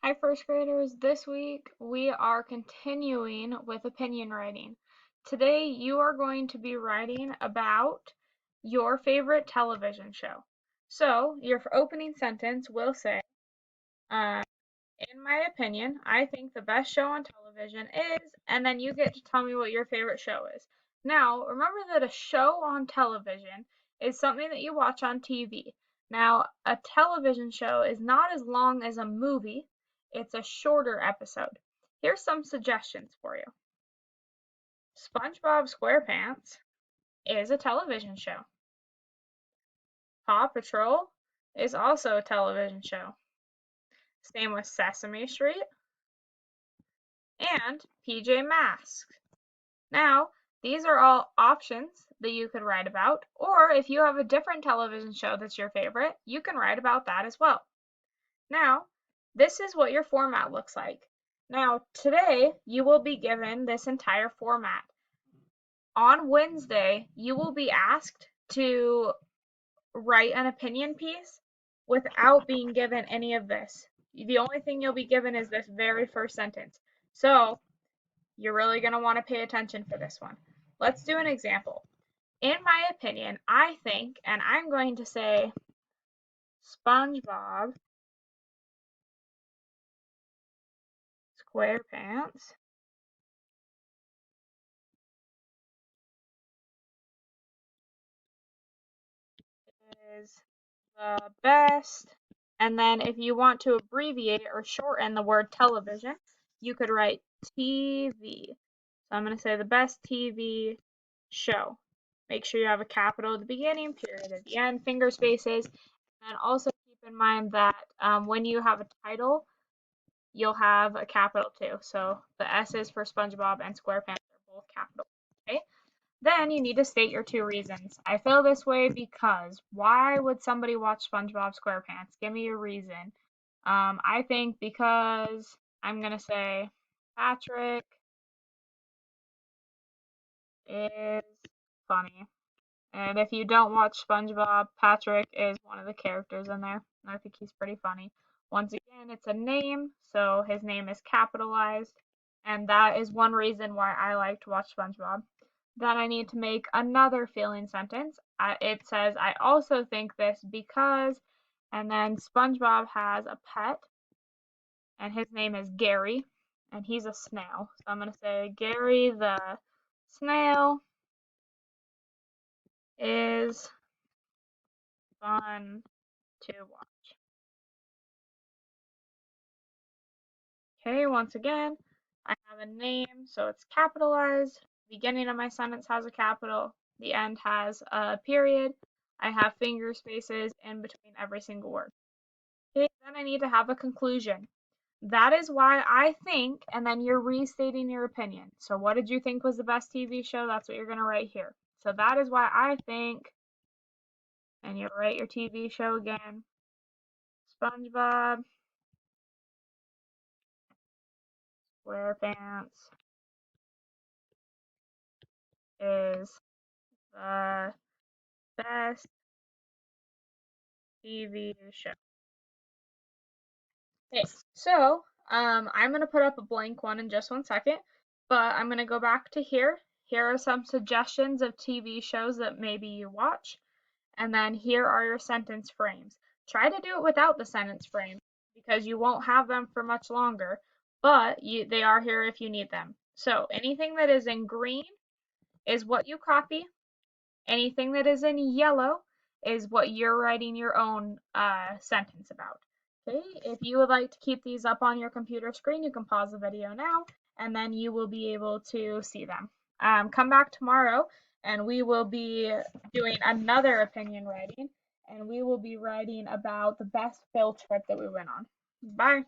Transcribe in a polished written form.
Hi, first graders. This week we are continuing with opinion writing. Today you are going to be writing about your favorite television show. So, your opening sentence will say, uh, in my opinion, I think the best show on television is, and then you get to tell me what your favorite show is. Now, remember that a show on television is something that you watch on TV. Now, a television show is not as long as a movie, it's a shorter episode. Here's some suggestions for you. SpongeBob SquarePants is a television show. Paw Patrol is also a television show. Same with Sesame Street and PJ Masks. Now, these are all options that you could write about, or if you have a different television show that's your favorite, you can write about that as well. Now, this is what your format looks like. Now, today you will be given this entire format. On Wednesday, you will be asked to write an opinion piece without being given any of this. The only thing you'll be given is this very first sentence. So, you're really going to want to pay attention for this one. Let's do an example. In my opinion, I think, and I'm going to say SpongeBob SquarePants is the best. And then if you want to abbreviate or shorten the word television, you could write TV. So I'm going to say the best TV show. Make sure you have a capital at the beginning, period at the end, finger spaces. And also keep in mind that when you have a title, you'll have a capital too. So the S's for SpongeBob and SquarePants are both capital. Okay? Then you need to state your two reasons. I feel this way because why would somebody watch SpongeBob SquarePants? Give me your reason. I think because I'm gonna say Patrick is funny. And if you don't watch SpongeBob, Patrick is one of the characters in there. I think he's pretty funny. Once again, it's a name, so his name is capitalized. And that is one reason why I like to watch SpongeBob. Then I need to make another feeling sentence. It says, I also think this because, and then SpongeBob has a pet, and his name is Gary, and he's a snail. So I'm going to say, Gary the snail is fun to watch. Okay, once again, I have a name, so it's capitalized. The beginning of my sentence has a capital. The end has a period. I have finger spaces in between every single word. Okay, then I need to have a conclusion. That is why I think, and then you're restating your opinion. So what did you think was the best TV show? That's what you're going to write here. So that is why I think, and you write your TV show again, SpongeBob SquarePants is the best TV show. Okay, so I'm gonna put up a blank one in just 1 second, but I'm gonna go back to here. Here are some suggestions of TV shows that maybe you watch, and then here are your sentence frames. Try to do it without the sentence frame because you won't have them for much longer, but they are here if you need them. So anything that is in green is what you copy. Anything that is in yellow is what you're writing your own sentence about. Okay, if you would like to keep these up on your computer screen, you can pause the video now and then you will be able to see them. Come back tomorrow and we will be doing another opinion writing and we will be writing about the best field trip that we went on. Bye.